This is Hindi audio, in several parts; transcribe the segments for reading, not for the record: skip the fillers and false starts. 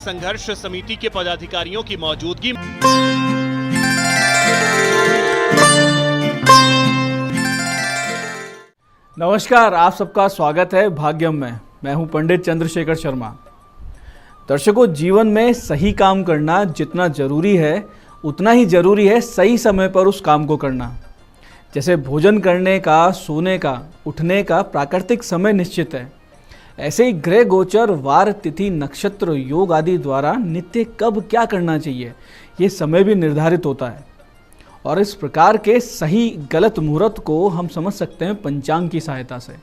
संघर्ष समिति के पदाधिकारियों की मौजूदगी। नमस्कार, आप सबका स्वागत है भाग्यम में। मैं हूं पंडित चंद्रशेखर शर्मा। दर्शकों, जीवन में सही काम करना जितना जरूरी है उतना ही जरूरी है सही समय पर उस काम को करना। जैसे भोजन करने का, सोने का, उठने का प्राकृतिक समय निश्चित है, ऐसे ही ग्रह गोचर, वार, तिथि, नक्षत्र, योग आदि द्वारा नित्य कब क्या करना चाहिए ये समय भी निर्धारित होता है। और इस प्रकार के सही गलत मुहूर्त को हम समझ सकते हैं पंचांग की सहायता से।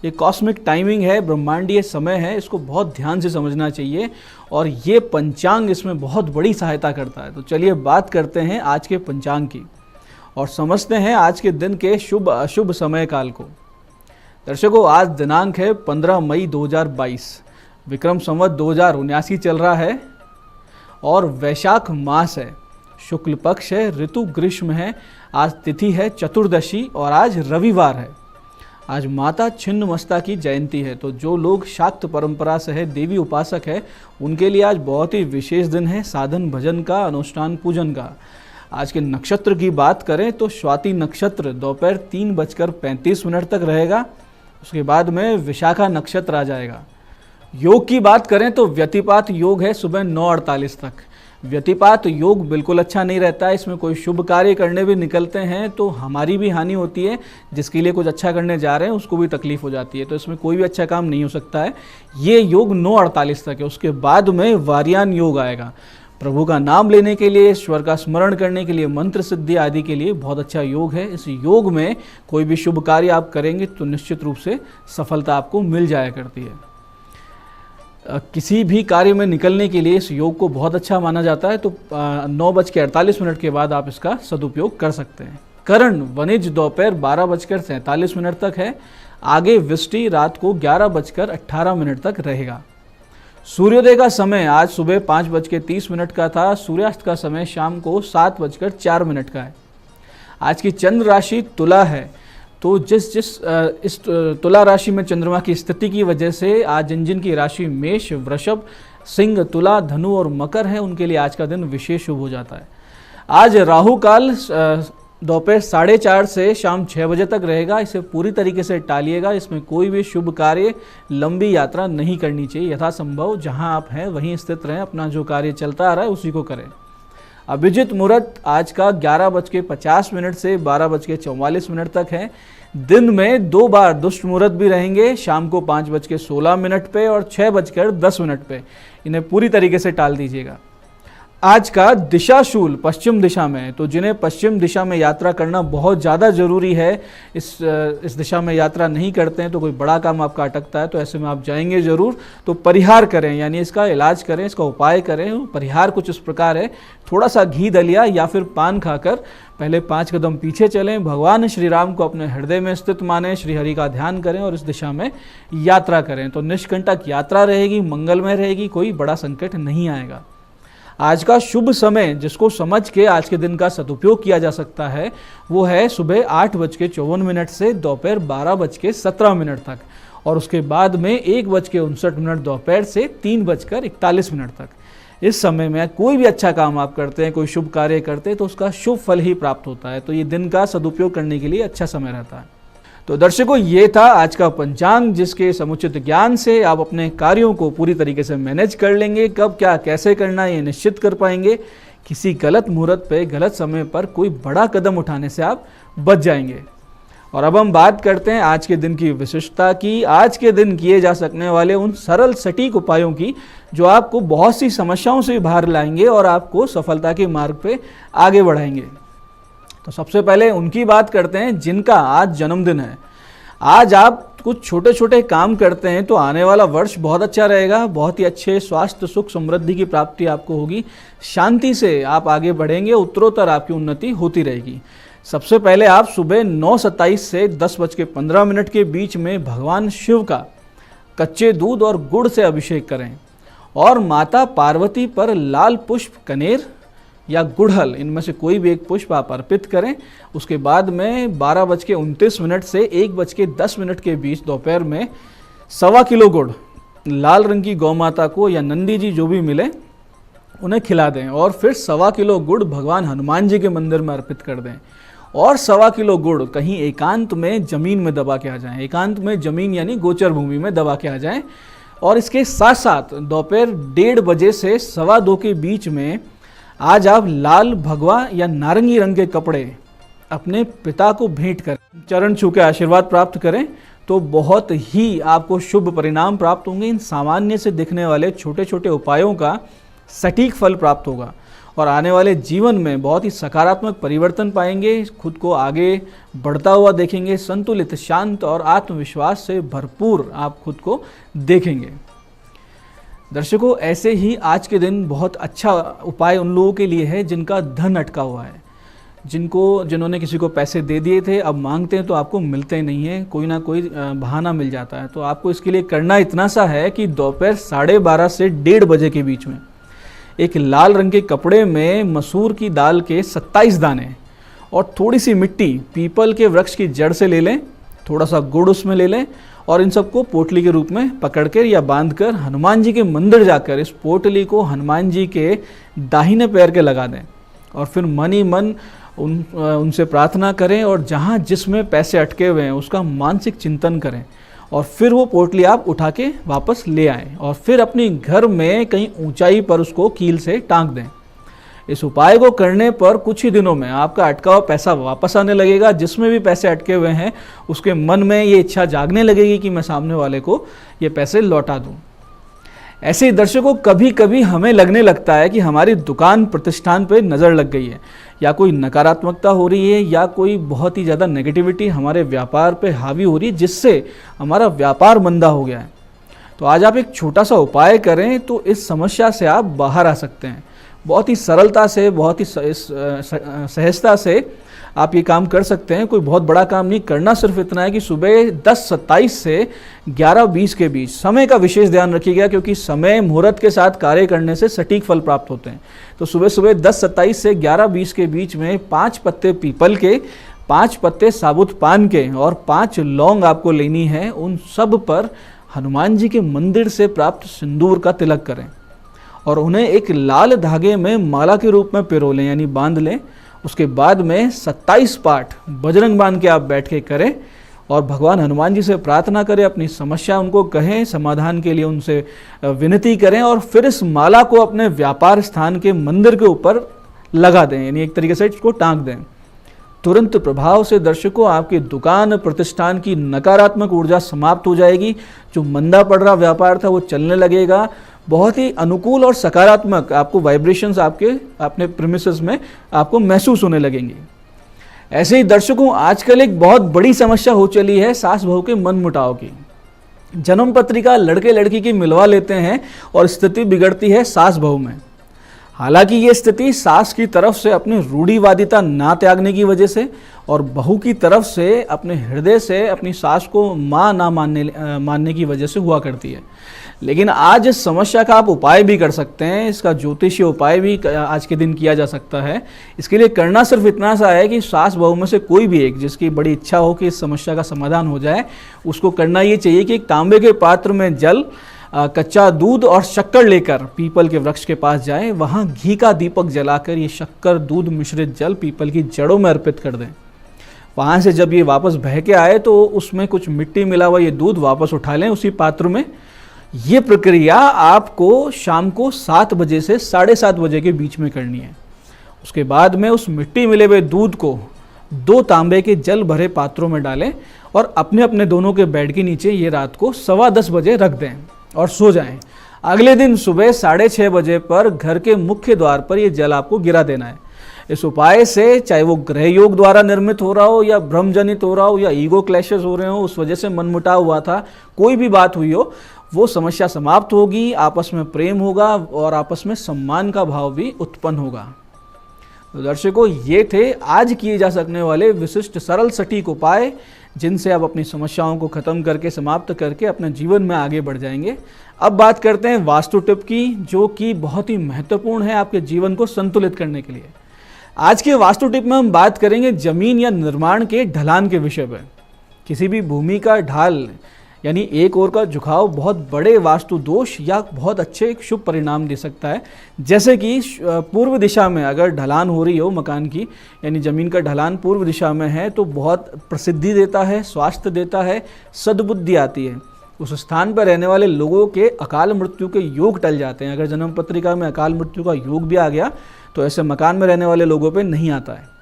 ये कॉस्मिक टाइमिंग है, ब्रह्मांडीय समय है, इसको बहुत ध्यान से समझना चाहिए और ये पंचांग इसमें बहुत बड़ी सहायता करता है। तो चलिए बात करते हैं आज के पंचांग की और समझते हैं आज के दिन के शुभ अशुभ समय काल को। दर्शकों, आज दिनांक है 15 मई 2022, विक्रम संवत 2079 चल रहा है और वैशाख मास है, शुक्ल पक्ष है, ऋतु ग्रीष्म है। आज तिथि है चतुर्दशी और आज रविवार है। आज माता छिन्नमस्ता की जयंती है। तो जो लोग शाक्त परंपरा से है, देवी उपासक है, उनके लिए आज बहुत ही विशेष दिन है, साधन भजन का, अनुष्ठान पूजन का। आज के नक्षत्र की बात करें तो स्वाति नक्षत्र दोपहर 3:35 तक रहेगा, उसके बाद में विशाखा नक्षत्र आ जाएगा। योग की बात करें तो व्यतिपात योग है सुबह 9:48 तक। व्यतिपात योग बिल्कुल अच्छा नहीं रहता है। इसमें कोई शुभ कार्य करने भी निकलते हैं तो हमारी भी हानि होती है, जिसके लिए कुछ अच्छा करने जा रहे हैं उसको भी तकलीफ हो जाती है। तो इसमें कोई भी अच्छा काम नहीं हो सकता है। ये योग 9:48 तक है। उसके बाद में वारियान योग आएगा। प्रभु का नाम लेने के लिए, ईश्वर का स्मरण करने के लिए, मंत्र सिद्धि आदि के लिए बहुत अच्छा योग है। इस योग में कोई भी शुभ कार्य आप करेंगे तो निश्चित रूप से सफलता आपको मिल जाया करती है। किसी भी कार्य में निकलने के लिए इस योग को बहुत अच्छा माना जाता है। तो 9:48 के बाद आप इसका सदुपयोग कर सकते हैं। करण वनिज दोपहर 12:47 तक है। आगे विष्टि रात को 11:18 तक रहेगा। सूर्योदय का समय आज सुबह 5:30 का था। सूर्यास्त का समय शाम को 7:04 का है। आज की चंद्र राशि तुला है। तो इस तुला राशि में चंद्रमा की स्थिति की वजह से आज जिन की राशि मेष, वृषभ, सिंह, तुला, धनु और मकर है, उनके लिए आज का दिन विशेष शुभ हो जाता है। आज राहु काल दोपहर 4:30 से शाम 6 बजे तक रहेगा। इसे पूरी तरीके से टालिएगा। इसमें कोई भी शुभ कार्य, लंबी यात्रा नहीं करनी चाहिए। यथासंभव जहां आप हैं वहीं स्थित रहें, अपना जो कार्य चलता आ रहा है उसी को करें। अभिजित मुहूर्त आज का 11:50 से 12:44 तक है। दिन में 2 बार दुष्ट मुहूर्त भी रहेंगे, शाम को 5:16 पे और 6:10 पे। इन्हें पूरी तरीके से टाल दीजिएगा। आज का दिशाशूल पश्चिम दिशा में है। तो जिन्हें पश्चिम दिशा में यात्रा करना बहुत ज़्यादा ज़रूरी है, इस दिशा में यात्रा नहीं करते हैं तो कोई बड़ा काम आपका अटकता है, तो ऐसे में आप जाएंगे ज़रूर। तो परिहार करें, यानी इसका इलाज करें, इसका उपाय करें। परिहार कुछ इस प्रकार है, थोड़ा सा घी दलिया या फिर पान खाकर पहले 5 कदम पीछे चलें, भगवान श्री राम को अपने हृदय में स्थित मानें, श्री हरि का ध्यान करें और इस दिशा में यात्रा करें। तो निष्कंटक यात्रा रहेगी, मंगलमय रहेगी, कोई बड़ा संकट नहीं आएगा। आज का शुभ समय जिसको समझ के आज के दिन का सदुपयोग किया जा सकता है वो है सुबह 8:54 से दोपहर 12:17 तक और उसके बाद में 1:59 दोपहर से 3:41 तक। इस समय में कोई भी अच्छा काम आप करते हैं, कोई शुभ कार्य करते हैं तो उसका शुभ फल ही प्राप्त होता है। तो ये दिन का सदुपयोग करने के लिए अच्छा समय रहता है। तो दर्शकों, ये था आज का पंचांग, जिसके समुचित ज्ञान से आप अपने कार्यों को पूरी तरीके से मैनेज कर लेंगे। कब क्या कैसे करना ये निश्चित कर पाएंगे। किसी गलत मुहूर्त पे, गलत समय पर कोई बड़ा कदम उठाने से आप बच जाएंगे। और अब हम बात करते हैं आज के दिन की विशिष्टता की, आज के दिन किए जा सकने वाले उन सरल सटीक उपायों की जो आपको बहुत सी समस्याओं से बाहर लाएंगे और आपको सफलता के मार्ग पे आगे बढ़ाएंगे। तो सबसे पहले उनकी बात करते हैं जिनका आज जन्मदिन है। आज आप कुछ छोटे छोटे काम करते हैं तो आने वाला वर्ष बहुत अच्छा रहेगा। बहुत ही अच्छे स्वास्थ्य, सुख, समृद्धि की प्राप्ति आपको होगी। शांति से आप आगे बढ़ेंगे, उत्तरोत्तर आपकी उन्नति होती रहेगी। सबसे पहले आप सुबह 9:27 से 10:15 के बीच में भगवान शिव का कच्चे दूध और गुड़ से अभिषेक करें और माता पार्वती पर लाल पुष्प, कनेर या गुड़हल, इनमें से कोई भी एक पुष्प आप अर्पित करें। उसके बाद में 12:29 से 1:10 के बीच दोपहर में 1.25 किलो गुड़ लाल रंग की गौ माता को या नंदी जी जो भी मिले उन्हें खिला दें और फिर 1.25 किलो गुड़ भगवान हनुमान जी के मंदिर में अर्पित कर दें और 1.25 किलो गुड़ कहीं एकांत में जमीन में दबा के आ जाएं। एकांत में जमीन यानी गोचर भूमि में दबा के आ जाएं। और इसके साथ साथ दोपहर 1:30 बजे से 2:15 के बीच में आज आप लाल भगवा या नारंगी रंग के कपड़े अपने पिता को भेंट करें, चरण छू के आशीर्वाद प्राप्त करें तो बहुत ही आपको शुभ परिणाम प्राप्त होंगे। इन सामान्य से दिखने वाले छोटे छोटे उपायों का सटीक फल प्राप्त होगा और आने वाले जीवन में बहुत ही सकारात्मक परिवर्तन पाएंगे। खुद को आगे बढ़ता हुआ देखेंगे, संतुलित, शांत और आत्मविश्वास से भरपूर आप खुद को देखेंगे। दर्शकों, ऐसे ही आज के दिन बहुत अच्छा उपाय उन लोगों के लिए है जिनका धन अटका हुआ है, जिन्होंने किसी को पैसे दे दिए थे, अब मांगते हैं तो आपको मिलते नहीं है, कोई ना कोई बहाना मिल जाता है। तो आपको इसके लिए करना इतना सा है कि दोपहर 12:30 से 1:30 बजे के बीच में एक लाल रंग के कपड़े में मसूर की दाल के 27 दाने और थोड़ी सी मिट्टी पीपल के वृक्ष की जड़ से ले लें, थोड़ा सा गुड़ उसमें ले लें और इन सबको पोटली के रूप में पकड़कर या बांधकर हनुमान जी के मंदिर जाकर इस पोटली को हनुमान जी के दाहिने पैर के लगा दें और फिर मन ही मन उनसे प्रार्थना करें और जहाँ जिसमें पैसे अटके हुए हैं उसका मानसिक चिंतन करें और फिर वो पोटली आप उठा के वापस ले आएं और फिर अपने घर में कहीं ऊंचाई पर उसको कील से टांग दें। इस उपाय को करने पर कुछ ही दिनों में आपका अटका हुआ पैसा वापस आने लगेगा। जिसमें भी पैसे अटके हुए हैं उसके मन में ये इच्छा जागने लगेगी कि मैं सामने वाले को ये पैसे लौटा दूं। ऐसे ही दर्शकों, कभी कभी हमें लगने लगता है कि हमारी दुकान प्रतिष्ठान पे नज़र लग गई है या कोई नकारात्मकता हो रही है या कोई बहुत ही ज़्यादा नेगेटिविटी हमारे व्यापार पे हावी हो रही है जिससे हमारा व्यापार मंदा हो गया है। तो आज आप एक छोटा सा उपाय करें तो इस समस्या से आप बाहर आ सकते हैं। बहुत ही सरलता से, बहुत ही सहजता से आप ये काम कर सकते हैं। कोई बहुत बड़ा काम नहीं करना, सिर्फ इतना है कि सुबह 10:27 से 11:20 के बीच समय का विशेष ध्यान रखिएगा क्योंकि समय मुहूर्त के साथ कार्य करने से सटीक फल प्राप्त होते हैं। तो सुबह सुबह 10:27 से 11:20 के बीच में 5 पत्ते पीपल के, 5 पत्ते साबुत पान के और 5 लौंग आपको लेनी है। उन सब पर हनुमान जी के मंदिर से प्राप्त सिंदूर का तिलक करें और उन्हें एक लाल धागे में माला के रूप में पिरो लें यानी बांध लें। उसके बाद में 27 पाठ बजरंग बाण के आप बैठ के करें और भगवान हनुमान जी से प्रार्थना करें, अपनी समस्या उनको कहें, समाधान के लिए उनसे विनती करें और फिर इस माला को अपने व्यापार स्थान के मंदिर के ऊपर लगा दें यानी एक तरीके से इसको टांग दें। तुरंत प्रभाव से दर्शकों आपकी दुकान प्रतिष्ठान की नकारात्मक ऊर्जा समाप्त हो जाएगी। जो मंदा पड़ रहा व्यापार था वो चलने लगेगा। बहुत ही अनुकूल और सकारात्मक आपको वाइब्रेशंस आपके अपने प्रीमिसेस में आपको महसूस होने लगेंगे। ऐसे ही दर्शकों, आजकल एक बहुत बड़ी समस्या हो चली है सास बहू के मनमुटाव की। जन्म पत्रिका लड़के लड़की की मिलवा लेते हैं और स्थिति बिगड़ती है सास बहू में। हालांकि ये स्थिति सास की तरफ से अपनी रूढ़िवादिता ना त्यागने की वजह से और बहू की तरफ से अपने हृदय से अपनी सास को माँ ना मानने की वजह से हुआ करती है। लेकिन आज इस समस्या का आप उपाय भी कर सकते हैं। इसका ज्योतिषीय उपाय भी आज के दिन किया जा सकता है। इसके लिए करना सिर्फ इतना सा है कि सास बहू में से कोई भी एक जिसकी बड़ी इच्छा हो कि इस समस्या का समाधान हो जाए, उसको करना ये चाहिए कि एक तांबे के पात्र में जल, कच्चा दूध और शक्कर लेकर पीपल के वृक्ष के पास जाएं। वहाँ घी का दीपक जलाकर ये शक्कर दूध मिश्रित जल पीपल की जड़ों में अर्पित कर दें। वहाँ से जब ये वापस बह के आए तो उसमें कुछ मिट्टी मिला हुआ ये दूध वापस उठा लें उसी पात्र में। ये प्रक्रिया आपको शाम को 7 बजे से 7:30 बजे के बीच में करनी है। उसके बाद में उस मिट्टी मिले हुए दूध को 2 तांबे के जल भरे पात्रों में डालें और अपने अपने दोनों के बेड के नीचे ये रात को 10:15 बजे रख दें और सो जाएं। अगले दिन सुबह 6:30 बजे पर घर के मुख्य द्वार पर यह जल आपको गिरा देना है। इस उपाय से चाहे वो ग्रह योग द्वारा निर्मित हो रहा हो या भ्रमजनित हो रहा हो या ईगो क्लैशेस हो रहे हो, उस वजह से मनमुटाव हुआ था, कोई भी बात हुई हो, वो समस्या समाप्त होगी, आपस में प्रेम होगा और आपस में सम्मान का भाव भी उत्पन्न होगा। तो दर्शकों, ये थे आज किए जा सकने वाले विशिष्ट सरल सटीक उपाय जिनसे आप अपनी समस्याओं को खत्म करके समाप्त करके अपने जीवन में आगे बढ़ जाएंगे। अब बात करते हैं वास्तु टिप की, जो कि बहुत ही महत्वपूर्ण है आपके जीवन को संतुलित करने के लिए। आज के वास्तु टिप में हम बात करेंगे जमीन या निर्माण के ढलान के विषय पर। किसी भी भूमि का ढाल यानी एक ओर का झुकाव बहुत बड़े वास्तु दोष या बहुत अच्छे शुभ परिणाम दे सकता है। जैसे कि पूर्व दिशा में अगर ढलान हो रही हो मकान की, यानी ज़मीन का ढलान पूर्व दिशा में है तो बहुत प्रसिद्धि देता है, स्वास्थ्य देता है, सद्बुद्धि आती है। उस स्थान पर रहने वाले लोगों के अकाल मृत्यु के योग टल जाते हैं। अगर जन्म पत्रिका में अकाल मृत्यु का योग भी आ गया तो ऐसे मकान में रहने वाले लोगों पे नहीं आता है।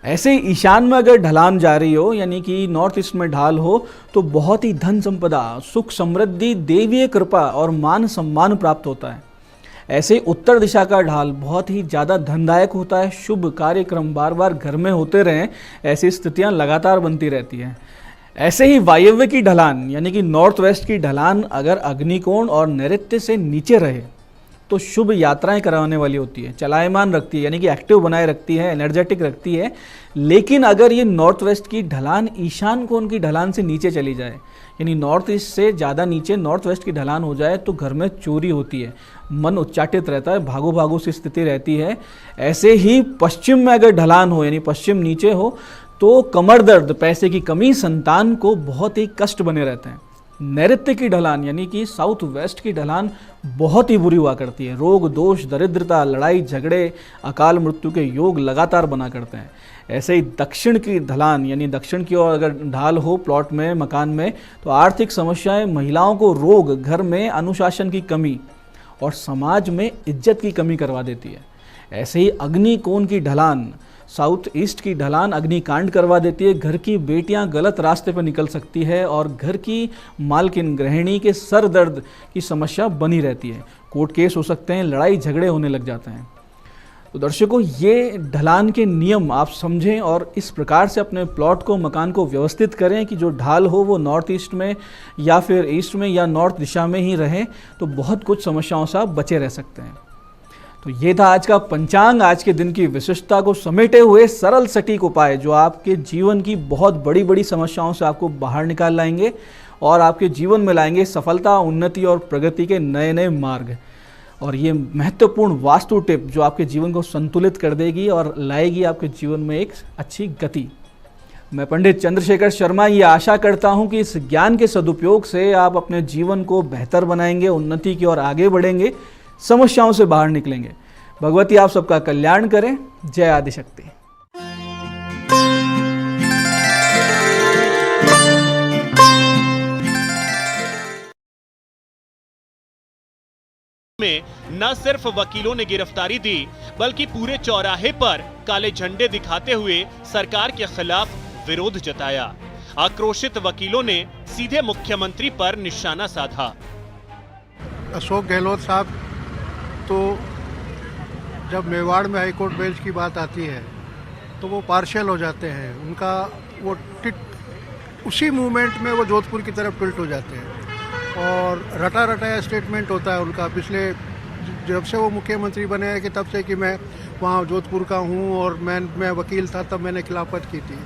ऐसे ही ईशान में अगर ढलान जा रही हो, यानी कि नॉर्थ ईस्ट में ढाल हो, तो बहुत ही धन संपदा, सुख समृद्धि, देवीय कृपा और मान सम्मान प्राप्त होता है। ऐसे ही उत्तर दिशा का ढाल बहुत ही ज़्यादा धनदायक होता है। शुभ कार्यक्रम बार बार घर में होते रहें, ऐसी स्थितियाँ लगातार बनती रहती हैं। ऐसे ही वायव्य की ढलान यानी कि नॉर्थ वेस्ट की ढलान अगर अग्निकोण और नैऋत्य से नीचे रहे तो शुभ यात्राएं कराने वाली होती है, चलायमान रखती है, यानी कि एक्टिव बनाए रखती है, एनर्जेटिक रखती है। लेकिन अगर ये नॉर्थ वेस्ट की ढलान ईशान कोण की ढलान से नीचे चली जाए, यानी नॉर्थ ईस्ट से ज़्यादा नीचे नॉर्थ वेस्ट की ढलान हो जाए तो घर में चोरी होती है, मन उच्चाटित रहता है, भागो भागो सी स्थिति रहती है। ऐसे ही पश्चिम में अगर ढलान हो, यानी पश्चिम नीचे हो, तो कमर दर्द, पैसे की कमी, संतान को बहुत ही कष्ट बने रहते हैं। नैऋत्य की ढलान यानी कि साउथ वेस्ट की ढलान बहुत ही बुरी हुआ करती है। रोग दोष, दरिद्रता, लड़ाई झगड़े, अकाल मृत्यु के योग लगातार बना करते हैं। ऐसे ही दक्षिण की ढलान यानी दक्षिण की ओर अगर ढाल हो प्लॉट में, मकान में, तो आर्थिक समस्याएं, महिलाओं को रोग, घर में अनुशासन की कमी और समाज में इज्जत की कमी करवा देती है। ऐसे ही अग्निकोण की ढलान, साउथ ईस्ट की ढलान अग्निकांड करवा देती है। घर की बेटियां गलत रास्ते पर निकल सकती है और घर की मालकिन, गृहिणी के सर दर्द की समस्या बनी रहती है। कोर्ट केस हो सकते हैं, लड़ाई झगड़े होने लग जाते हैं। तो दर्शकों, ये ढलान के नियम आप समझें और इस प्रकार से अपने प्लॉट को, मकान को व्यवस्थित करें कि जो ढाल हो वो नॉर्थ ईस्ट में या फिर ईस्ट में या नॉर्थ दिशा में ही रहे, तो बहुत कुछ समस्याओं से आप बचे रह सकते हैं। तो ये था आज का पंचांग, आज के दिन की विशिष्टता को समेटे हुए सरल सटीक उपाय जो आपके जीवन की बहुत बड़ी बड़ी समस्याओं से आपको बाहर निकाल लाएंगे और आपके जीवन में लाएंगे सफलता, उन्नति और प्रगति के नए नए मार्ग। और ये महत्वपूर्ण वास्तु टिप जो आपके जीवन को संतुलित कर देगी और लाएगी आपके जीवन में एक अच्छी गति। मैं पंडित चंद्रशेखर शर्मा ये आशा करता हूँ कि इस ज्ञान के सदुपयोग से आप अपने जीवन को बेहतर बनाएंगे, उन्नति की ओर आगे बढ़ेंगे, समस्याओं से बाहर निकलेंगे। भगवती आप सबका कल्याण करें। जय आदिशक्ति। में न सिर्फ वकीलों ने गिरफ्तारी दी, बल्कि पूरे चौराहे पर काले झंडे दिखाते हुए सरकार के खिलाफ विरोध जताया। आक्रोशित वकीलों ने सीधे मुख्यमंत्री पर निशाना साधा। अशोक गहलोत साहब तो जब मेवाड़ में हाईकोर्ट बेंच की बात आती है तो वो पार्शियल हो जाते हैं। उनका वो उसी मूवमेंट में वो जोधपुर की तरफ टिल्ट हो जाते हैं और रटा रटाया स्टेटमेंट होता है उनका। पिछले जब से वो मुख्यमंत्री बने हैं कि तब से कि मैं वहाँ जोधपुर का हूँ और मैं वकील था, तब मैंने खिलाफत की थी।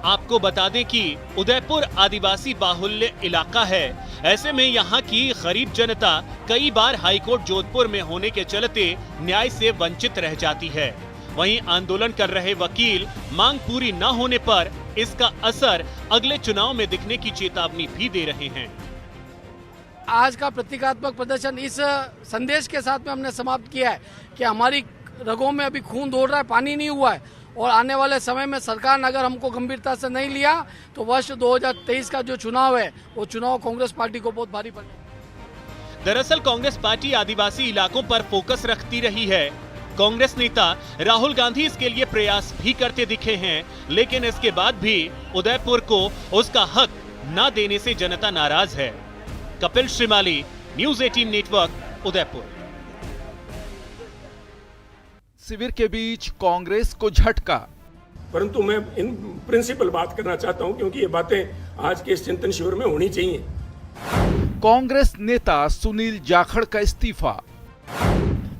आपको बता दें कि उदयपुर आदिवासी बाहुल्य इलाका है। ऐसे में यहाँ की गरीब जनता कई बार हाईकोर्ट जोधपुर में होने के चलते न्याय से वंचित रह जाती है। वहीं आंदोलन कर रहे वकील मांग पूरी न होने पर इसका असर अगले चुनाव में दिखने की चेतावनी भी दे रहे हैं। आज का प्रतीकात्मक प्रदर्शन इस संदेश के साथ में हमने समाप्त किया है कि हमारी रगों में अभी खून दौड़ रहा है, पानी नहीं हुआ है और आने वाले समय में सरकार ने अगर हमको गंभीरता से नहीं लिया तो वर्ष 2023 का जो चुनाव है वो चुनाव कांग्रेस पार्टी को बहुत भारी पड़ेगा। दरअसल कांग्रेस पार्टी आदिवासी इलाकों पर फोकस रखती रही है। कांग्रेस नेता राहुल गांधी इसके लिए प्रयास भी करते दिखे हैं, लेकिन इसके बाद भी उदयपुर को उसका हक न देने से जनता नाराज है। Kapil Shrimali, news 18 network, Udaipur. शिविर के बीच कांग्रेस को झटका। परंतु मैं इन प्रिंसिपल बात करना चाहता हूं क्योंकि ये बातें आज के इस चिंतन शिविर में होनी चाहिए। कांग्रेस नेता सुनील जाखड़ का इस्तीफा,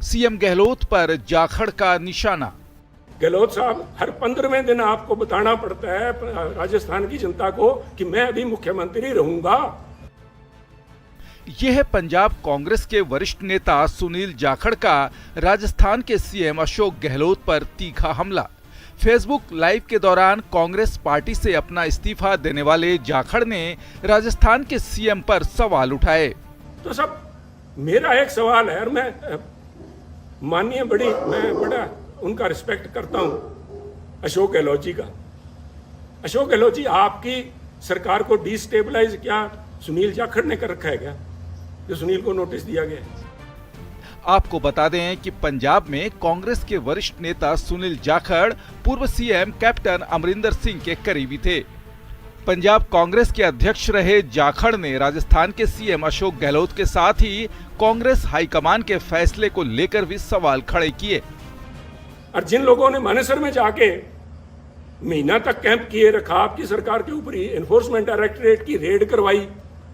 सीएम गहलोत पर जाखड़ का निशाना। गहलोत साहब, हर 15वें दिन आपको बताना पड़ता है राजस्थान की जनता को कि मैं अभी मुख्यमंत्री रहूंगा। यह है पंजाब कांग्रेस के वरिष्ठ नेता सुनील जाखड़ का राजस्थान के सीएम अशोक गहलोत पर तीखा हमला। फेसबुक लाइव के दौरान कांग्रेस पार्टी से अपना इस्तीफा देने वाले जाखड़ ने राजस्थान के सीएम पर सवाल उठाए। तो सब मेरा एक सवाल है, और मैं माननीय मैं बड़ा उनका रिस्पेक्ट करता हूं अशोक गहलोत जी का। अशोक गहलोत जी, आपकी सरकार को डिस्टेबलाइज क्या सुनील जाखड़ ने कर रखा है क्या, जो सुनील को नोटिस दिया गया है? आपको बता दें कि पंजाब में कांग्रेस के वरिष्ठ नेता सुनील जाखड़ पूर्व सीएम कैप्टन अमरिंदर सिंह के करीबी थे। पंजाब कांग्रेस के अध्यक्ष रहे जाखड़ ने राजस्थान के सीएम अशोक गहलोत के साथ ही कांग्रेस हाईकमान के फैसले को लेकर भी सवाल खड़े किए। और जिन लोगों ने मानेसर में जाके महीना तक कैंप किए रखा, आपकी सरकार के ऊपर ही एनफोर्समेंट डायरेक्टरेट की रेड करवाई,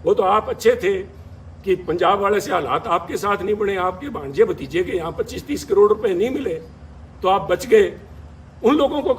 वो तो आप अच्छे थे कि पंजाब वाले से हालात आपके साथ नहीं बने, आपके भांजे भतीजे के यहाँ 25-30 करोड़ रुपए नहीं मिले तो आप बच गए। उन लोगों को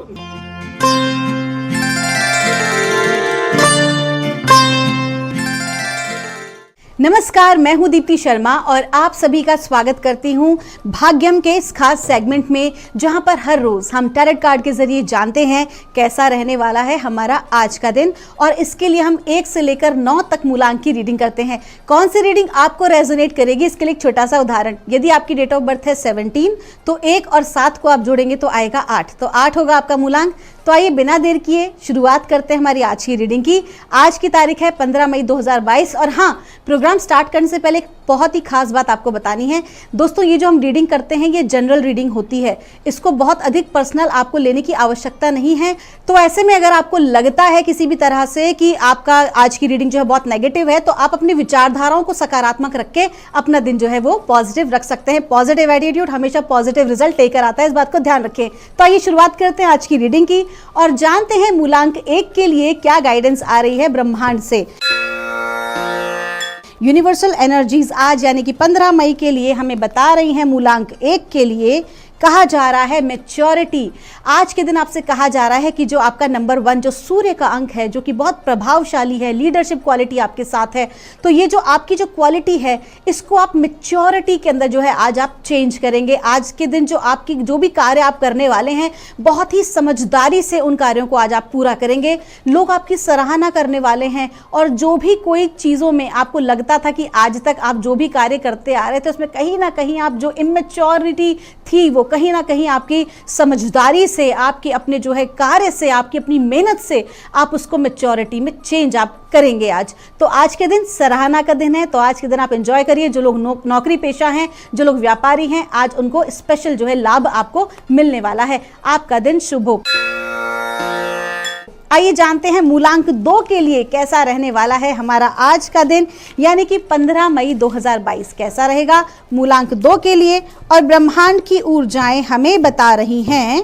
नमस्कार, मैं हूं दीप्ति शर्मा और आप सभी का स्वागत करती हूं भाग्यम के इस खास सेगमेंट में, जहां पर हर रोज हम टैरोट कार्ड के जरिए जानते हैं कैसा रहने वाला है हमारा आज का दिन। और इसके लिए हम 1 से लेकर 9 तक मूलांक की रीडिंग करते हैं। कौन सी रीडिंग आपको रेजोनेट करेगी, इसके लिए एक छोटा सा उदाहरण। यदि आपकी डेट ऑफ बर्थ है 17 तो 1 और 7 को आप जोड़ेंगे तो आएगा 8, तो 8 होगा आपका मूलांक। तो आइए बिना देर किए शुरुआत करते हैं हमारी आज की रीडिंग की। आज की तारीख है 15 मई 2022 और हाँ, प्रोग्राम स्टार्ट करने से पहले एक बहुत ही खास बात आपको बतानी है। दोस्तों, ये जो हम रीडिंग करते हैं ये जनरल रीडिंग होती है, इसको बहुत अधिक पर्सनल आपको लेने की आवश्यकता नहीं है। तो ऐसे में अगर आपको लगता है किसी भी तरह से कि आपका आज की रीडिंग जो है बहुत नेगेटिव है, तो आप अपनी विचारधाराओं को सकारात्मक रख के अपना दिन जो है वो पॉजिटिव रख सकते हैं। पॉजिटिव एटीट्यूड हमेशा पॉजिटिव रिजल्ट लेकर आता है, इस बात को ध्यान रखें। तो आइए शुरुआत करते हैं आज की रीडिंग की और जानते हैं मूलांक 1 के लिए क्या गाइडेंस आ रही है ब्रह्मांड से। यूनिवर्सल एनर्जीज आज यानी कि 15 मई के लिए हमें बता रही हैं मूलांक 1 के लिए कहा जा रहा है मैच्योरिटी। आज के दिन आपसे कहा जा रहा है कि जो आपका नंबर 1 जो सूर्य का अंक है, जो कि बहुत प्रभावशाली है, लीडरशिप क्वालिटी आपके साथ है, तो ये जो आपकी जो क्वालिटी है इसको आप मैच्योरिटी के अंदर जो है आज आप चेंज करेंगे। आज के दिन जो आपकी जो भी कार्य आप करने वाले हैं बहुत ही समझदारी से उन कार्यों को आज आप पूरा करेंगे। लोग आपकी सराहना करने वाले हैं और जो भी कोई चीज़ों में आपको लगता था कि आज तक आप जो भी कार्य करते आ रहे थे उसमें कहीं ना कहीं आप जो इमेच्योरिटी थी वो कहीं ना कहीं आपकी समझदारी से, आपकी अपने जो है कार्य से, आपकी अपनी मेहनत से आप उसको मैच्योरिटी में चेंज आप करेंगे आज। तो आज के दिन सराहना का दिन है, तो आज के दिन आप एंजॉय करिए। जो लोग नौकरी पेशा हैं, जो लोग व्यापारी हैं, आज उनको स्पेशल जो है लाभ आपको मिलने वाला है। आपका दिन शुभ हो। आइए जानते हैं मूलांक 2 के लिए कैसा रहने वाला है हमारा आज का दिन, यानी कि 15 मई 2022 कैसा रहेगा मूलांक 2 के लिए। और ब्रह्मांड की ऊर्जाएं हमें बता रही हैं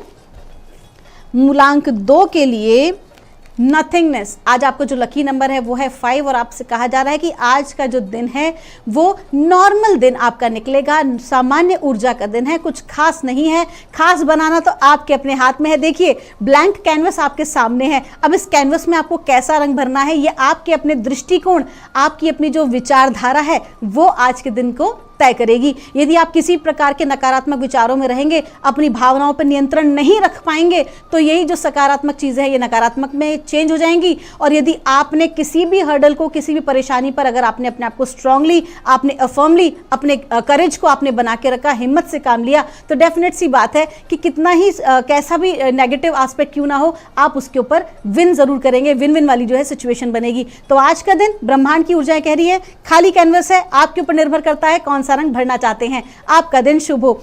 मूलांक 2 के लिए नथिंगनेस। आज आपका जो लकी नंबर है वो है 5 और आपसे कहा जा रहा है कि आज का जो दिन है वो नॉर्मल दिन आपका निकलेगा, सामान्य ऊर्जा का दिन है, कुछ खास नहीं है। खास बनाना तो आपके अपने हाथ में है। देखिए, ब्लैंक कैनवस आपके सामने है। अब इस कैनवस में आपको कैसा रंग भरना है, ये आपके अपने दृष्टिकोण, आपकी अपनी जो विचारधारा है वो आज के दिन को तय करेगी। यदि आप किसी प्रकार के नकारात्मक विचारों में रहेंगे, अपनी भावनाओं पर नियंत्रण नहीं रख पाएंगे, तो यही जो सकारात्मक चीजें हैं ये नकारात्मक में चेंज हो जाएंगी। और यदि आपने किसी भी हर्डल को, किसी भी परेशानी पर अगर आपने अपने आप को स्ट्रांगली, आपने अफर्मली अपने करेज को आपने बना के रखा, हिम्मत से काम लिया, तो डेफिनेट सी बात है कि कितना ही कैसा भी नेगेटिव एस्पेक्ट क्यों ना हो, आप उसके ऊपर विन जरूर करेंगे। विन विन वाली जो है सिचुएशन बनेगी। तो आज का दिन ब्रह्मांड की ऊर्जाएं कह रही है खाली कैनवस है, आपके ऊपर निर्भर करता है कौन सा रंग भरना चाहते हैं। आपका दिन शुभ हो।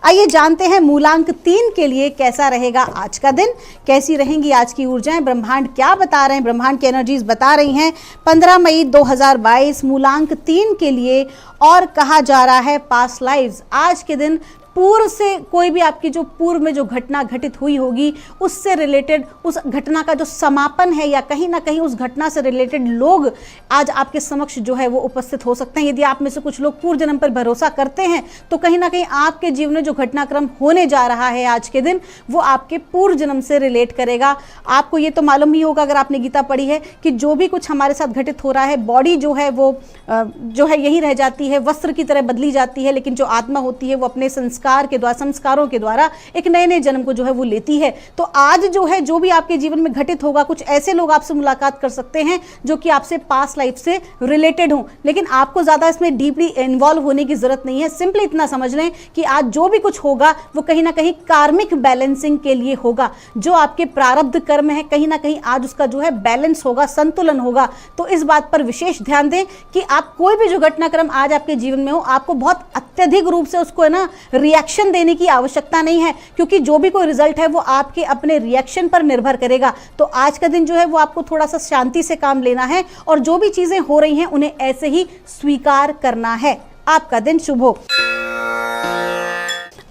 आइए जानते हैं मूलांक 3 के लिए कैसा रहेगा आज का दिन, कैसी रहेंगी आज की ऊर्जाएं, ब्रह्मांड क्या बता रहे हैं, ब्रह्मांड की एनर्जीज बता रही हैं 15 मई 2022 मूलांक 3 के लिए। और कहा जा रहा है पास्ट लाइव्स। आज के दिन पूर्व से कोई भी आपकी जो पूर्व में जो घटना घटित हुई होगी उससे रिलेटेड, उस घटना का जो समापन है या कहीं ना कहीं उस घटना से रिलेटेड लोग आज आपके समक्ष जो है वो उपस्थित हो सकते हैं। यदि आप में से कुछ लोग पूर्व जन्म पर भरोसा करते हैं तो कहीं ना कहीं आपके जीवन में जो घटनाक्रम होने जा रहा है आज के दिन वो आपके पूर्व जन्म से रिलेट करेगा। आपको ये तो मालूम ही होगा अगर आपने गीता पढ़ी है कि जो भी कुछ हमारे साथ घटित हो रहा है, बॉडी जो है वो जो है यही रह जाती है, वस्त्र की तरह बदली जाती है, लेकिन जो आत्मा होती है वो अपने संस्कार संस्कारों के द्वारा एक नए नए जन्म को जो है वो लेती है। तो आज जो है जो भी आपके जीवन में घटित होगा, कुछ ऐसे लोग आपसे मुलाकात कर सकते हैं जो कि आपसे पास्ट लाइफ से रिलेटेड हो, लेकिन आपको ज्यादा इसमें डीपली इन्वॉल्व होने की जरूरत नहीं है। सिंपली इतना समझ लें कि आज जो भी कुछ होगा वो कहीं ना कहीं कार्मिक बैलेंसिंग के लिए होगा। जो आपके प्रारब्ध कर्म है कहीं ना कहीं आज उसका जो है बैलेंस होगा, संतुलन होगा। तो इस बात पर विशेष ध्यान दें कि आप कोई भी जो घटनाक्रम आज आपके जीवन में हो, आपको बहुत अत्यधिक रूप से उसको है ना रिएक्शन देने की आवश्यकता नहीं है, क्योंकि जो भी कोई रिजल्ट है वो आपके अपने रिएक्शन पर निर्भर करेगा। तो आज का दिन जो है वो आपको थोड़ा सा शांति से काम लेना है और जो भी चीजें हो रही हैं उन्हें ऐसे ही स्वीकार करना है। आपका दिन शुभ हो।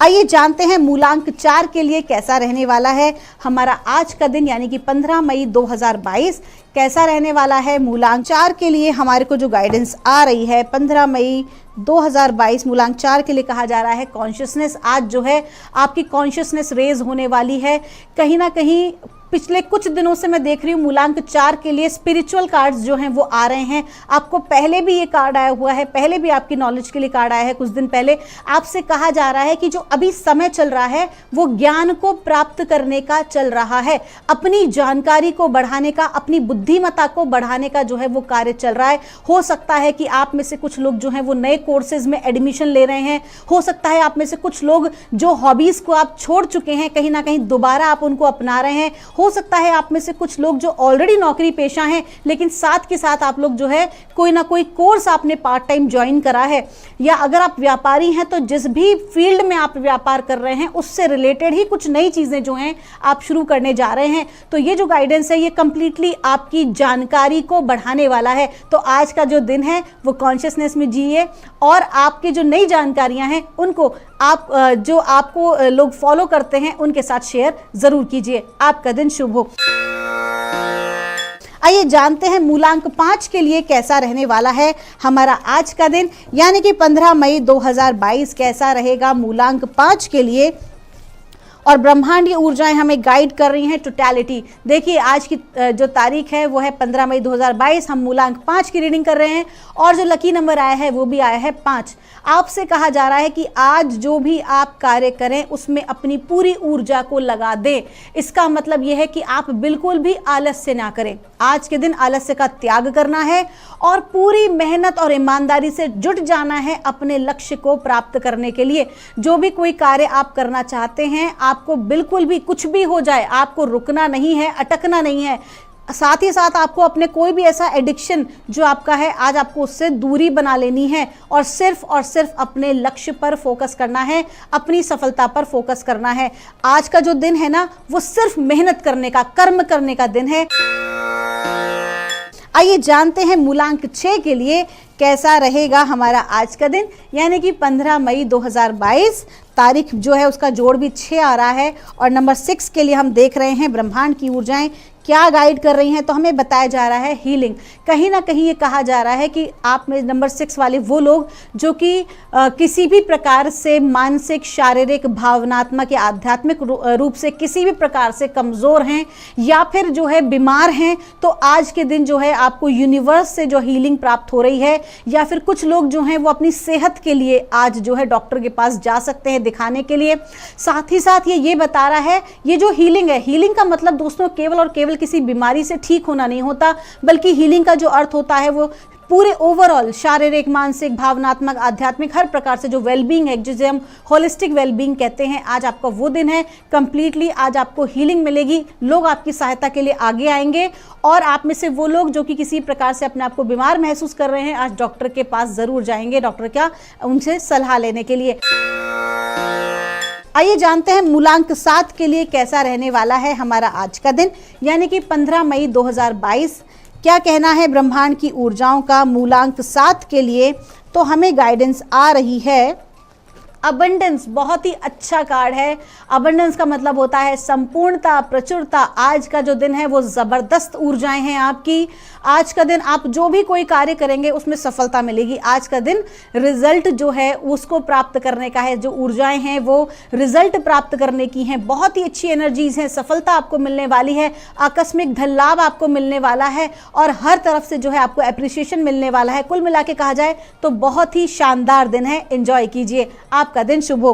आइए जानते हैं मूलांक 4 के लिए कैसा रहने वाला है हमारा आज का दिन, यानी कि 15 मई 2022 कैसा रहने वाला है। मूलांक 4 के लिए हमारे को जो गाइडेंस आ रही है 15 मई 2022 मूलांक 4 के लिए कहा जा रहा है कॉन्शियसनेस। आज जो है आपकी कॉन्शियसनेस रेज होने वाली है। कहीं ना कहीं पिछले कुछ दिनों से मैं देख रही हूँ मूलांक 4 के लिए स्पिरिचुअल कार्ड्स जो हैं वो आ रहे हैं। आपको पहले भी ये कार्ड आया हुआ है, पहले भी आपकी नॉलेज के लिए कार्ड आया है। कुछ दिन पहले आपसे कहा जा रहा है कि जो अभी समय चल रहा है वो ज्ञान को प्राप्त करने का चल रहा है, अपनी जानकारी को बढ़ाने का, अपनी बुद्धिमत्ता को बढ़ाने का जो है वो कार्य चल रहा है। हो सकता है कि आप में से कुछ लोग जो हैं वो नए कोर्सेज में एडमिशन ले रहे हैं। हो सकता है आप में से कुछ लोग जो हॉबीज को आप छोड़ चुके हैं कहीं ना कहीं दोबारा आप उनको अपना रहे हैं। हो सकता है आप में से कुछ लोग जो ऑलरेडी नौकरी पेशा हैं लेकिन साथ के साथ आप लोग जो है कोई ना कोई कोर्स आपने पार्ट टाइम ज्वाइन करा है, या अगर आप व्यापारी हैं तो जिस भी फील्ड में आप व्यापार कर रहे हैं उससे रिलेटेड ही कुछ नई चीजें जो हैं आप शुरू करने जा रहे हैं। तो ये जो गाइडेंस है ये कंप्लीटली आपकी जानकारी को बढ़ाने वाला है। तो आज का जो दिन है वो कॉन्शियसनेस में जिए और आपकी जो नई जानकारियां हैं उनको आप जो आपको लोग फॉलो करते हैं उनके साथ शेयर जरूर कीजिए। आपका दिन शुभ हो। आइए जानते हैं मूलांक 5 के लिए कैसा रहने वाला है हमारा आज का दिन, यानी कि 15 मई 2022 कैसा रहेगा मूलांक 5 के लिए। और ब्रह्मांडीय ऊर्जाएं हमें गाइड कर रही हैं टोटलिटी। देखिए आज की जो तारीख है वो है 15 मई 2022। हम मूलांक 5 की रीडिंग कर रहे हैं और जो लकी नंबर आया है वो भी आया है 5। आपसे कहा जा रहा है कि आज जो भी आप कार्य करें उसमें अपनी पूरी ऊर्जा को लगा दें। इसका मतलब यह है कि आप बिल्कुल भी आलस्य ना करें। आज के दिन आलस्य का त्याग करना है और पूरी मेहनत और ईमानदारी से जुट जाना है अपने लक्ष्य को प्राप्त करने के लिए। जो भी कोई कार्य आप करना चाहते हैं, आपको बिल्कुल भी कुछ भी हो जाए आपको रुकना नहीं है, अटकना नहीं है। साथ ही साथ आपको अपने कोई भी ऐसा एडिक्शन जो आपका है आज आपको उससे दूरी बना लेनी है और सिर्फ अपने लक्ष्य पर फोकस करना है, अपनी सफलता पर फोकस करना है। आज का जो दिन है ना वो सिर्फ मेहनत करने का, कर्म करने का दिन है। आइए जानते हैं मूलांक 6 के लिए कैसा रहेगा हमारा आज का दिन, यानी कि 15 मई 2022 तारीख जो है उसका जोड़ भी 6 आ रहा है। और नंबर 6 के लिए हम देख रहे हैं ब्रह्मांड की ऊर्जाएं क्या गाइड कर रही हैं। तो हमें बताया जा रहा है हीलिंग। कहीं ना कहीं ये कहा जा रहा है कि आप में नंबर 6 वाले वो लोग जो कि किसी भी प्रकार से मानसिक, शारीरिक, भावनात्मक या आध्यात्मिक रूप से किसी भी प्रकार से कमज़ोर हैं या फिर जो है बीमार हैं, तो आज के दिन जो है आपको यूनिवर्स से जो हीलिंग प्राप्त हो रही है। या फिर कुछ लोग जो हैं वो अपनी सेहत के लिए आज जो है डॉक्टर के पास जा सकते हैं दिखाने के लिए। साथ ही साथ ये बता रहा है ये जो हीलिंग है, हीलिंग का मतलब दोस्तों केवल और केवल किसी बीमारी से ठीक होना नहीं होता, बल्कि हीलिंग का जो अर्थ होता है वो पूरे ओवरऑल शारीरिक, मानसिक, भावनात्मक, आध्यात्मिक हर प्रकार से जो वेलबींग है, जिसे हम होलिस्टिक वेलबींग कहते हैं। आज आपका वो दिन है, कंप्लीटली आज आपको हीलिंग मिलेगी। लोग आपकी सहायता के लिए आगे आएंगे और आप में से वो लोग जो कि किसी प्रकार से अपने आप को बीमार महसूस कर रहे हैं आज डॉक्टर के पास जरूर जाएंगे, डॉक्टर क्या उनसे सलाह लेने के लिए। आइए जानते हैं मूलांक 7 के लिए कैसा रहने वाला है हमारा आज का दिन, यानी कि 15 मई 2022 क्या कहना है ब्रह्मांड की ऊर्जाओं का मूलांक 7 के लिए। तो हमें गाइडेंस आ रही है अबंडेंस। बहुत ही अच्छा कार्ड है। अबंडेंस का मतलब होता है संपूर्णता, प्रचुरता। आज का जो दिन है वो ज़बरदस्त ऊर्जाएं हैं आपकी। आज का दिन आप जो भी कोई कार्य करेंगे उसमें सफलता मिलेगी। आज का दिन रिजल्ट जो है उसको प्राप्त करने का है। जो ऊर्जाएं हैं वो रिजल्ट प्राप्त करने की हैं। बहुत ही अच्छी एनर्जीज हैं। सफलता आपको मिलने वाली है, आकस्मिक धन लाभ आपको मिलने वाला है और हर तरफ से जो है आपको एप्रिसिएशन मिलने वाला है। कुल मिला के कहा जाए तो बहुत ही शानदार दिन है। एंजॉय कीजिए। आपका दिन शुभ हो।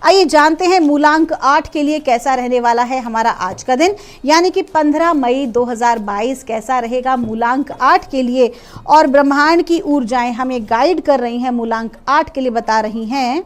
आइए जानते हैं मूलांक 8 के लिए कैसा रहने वाला है हमारा आज का दिन, यानी कि 15 मई 2022 कैसा रहेगा मूलांक 8 के लिए। और ब्रह्मांड की ऊर्जाएं हमें गाइड कर रही हैं, मूलांक 8 के लिए बता रही हैं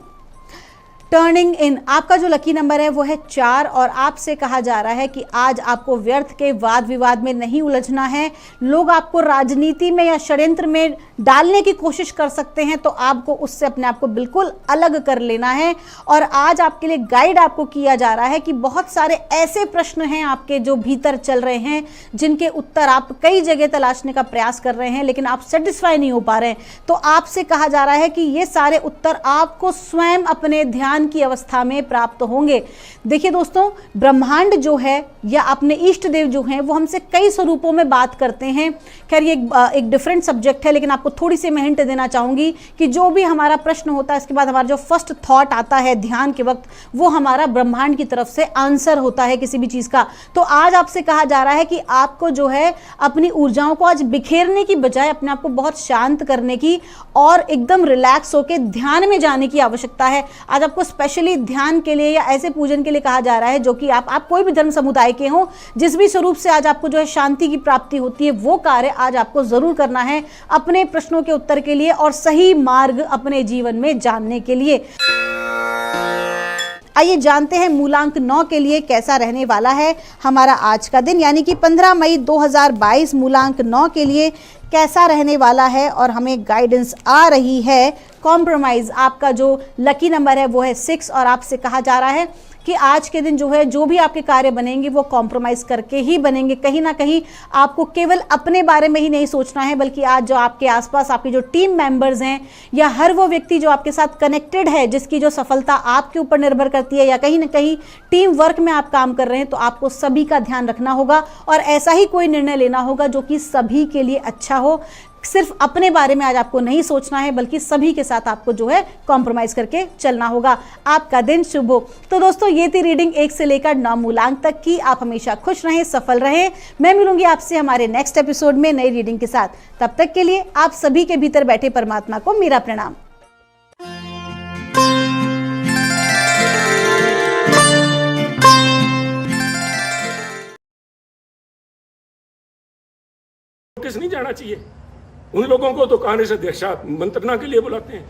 टर्निंग इन। आपका जो लकी नंबर है वो है 4 और आपसे कहा जा रहा है कि आज आपको व्यर्थ के वाद विवाद में नहीं उलझना है। लोग आपको राजनीति में या षड्यंत्र में डालने की कोशिश कर सकते हैं, तो आपको उससे अपने आप को बिल्कुल अलग कर लेना है। और आज आपके लिए गाइड आपको किया जा रहा है कि बहुत सारे ऐसे प्रश्न हैं आपके जो भीतर चल रहे हैं, जिनके उत्तर आप कई जगह तलाशने का प्रयास कर रहे हैं, लेकिन आप सेटिस्फाई नहीं हो पा रहे हैं। तो आपसे कहा जा रहा है कि ये सारे उत्तर आपको स्वयं अपने ध्यान की अवस्था में प्राप्त होंगे। देखिए दोस्तों, ब्रह्मांड जो है या अपने इष्ट देव जो हैं वो हमसे कई स्वरूपों में बात करते हैं। खैर ये एक डिफरेंट सब्जेक्ट है, लेकिन आपको थोड़ी सी मैं हिंट देना चाहूंगी कि जो भी हमारा प्रश्न होता है, इसके बाद हमारा जो फर्स्ट थॉट आता है ध्यान के वक्त, वो हमारा ब्रह्मांड की तरफ से आंसर होता है किसी भी चीज का। तो आज आपसे कहा जा रहा है कि आपको जो है अपनी ऊर्जाओं को आज बिखेरने की बजाय अपने आप को बहुत शांत करने की और एकदम रिलैक्स होकर ध्यान में जाने की आवश्यकता है। आज आपको स्पेशली ध्यान के लिए या ऐसे पूजन के लिए कहा जा रहा है जो कि आप कोई भी धर्म समुदाय के हो, जिस भी स्वरूप से आज आपको जो है शांति की प्राप्ति होती है, वो कार्य आज आपको जरूर करना है अपने प्रश्नों के उत्तर के लिए और सही मार्ग अपने जीवन में जानने के लिए। आइए जानते हैं मूलांक 9 के लिए कैसा रहने वाला है हमारा आज का दिन, यानी कि 15 मई 2022 मूलांक 9 के लिए कैसा रहने वाला है। और हमें गाइडेंस आ रही है कॉम्प्रोमाइज़। आपका जो लकी नंबर है वो है 6 और आपसे कहा जा रहा है कि आज के दिन जो है जो भी आपके कार्य बनेंगे वो कॉम्प्रोमाइज़ करके ही बनेंगे। कहीं ना कहीं आपको केवल अपने बारे में ही नहीं सोचना है, बल्कि आज जो आपके आसपास आपके जो टीम मेंबर्स हैं या हर वो व्यक्ति जो आपके साथ कनेक्टेड है, जिसकी जो सफलता आपके ऊपर निर्भर करती है या कहीं ना कहीं टीम वर्क में आप काम कर रहे हैं, तो आपको सभी का ध्यान रखना होगा और ऐसा ही कोई निर्णय लेना होगा जो कि सभी के लिए अच्छा हो। सिर्फ अपने बारे में आज आपको नहीं सोचना है, बल्कि सभी के साथ आपको जो है कॉम्प्रोमाइज करके चलना होगा। आपका दिन शुभ हो। तो दोस्तों, ये थी रीडिंग 1 से लेकर 9 मूलांक तक की। आप हमेशा खुश रहें, सफल रहें। मैं मिलूंगी आपसे हमारे नेक्स्ट एपिसोड में नई रीडिंग के साथ। तब तक के लिए आप सभी के भीतर बैठे परमात्मा को मेरा प्रणाम। किस नहीं जाना चाहिए। उन लोगों को तो कहने से देशा मंत्रणा के लिए बुलाते हैं।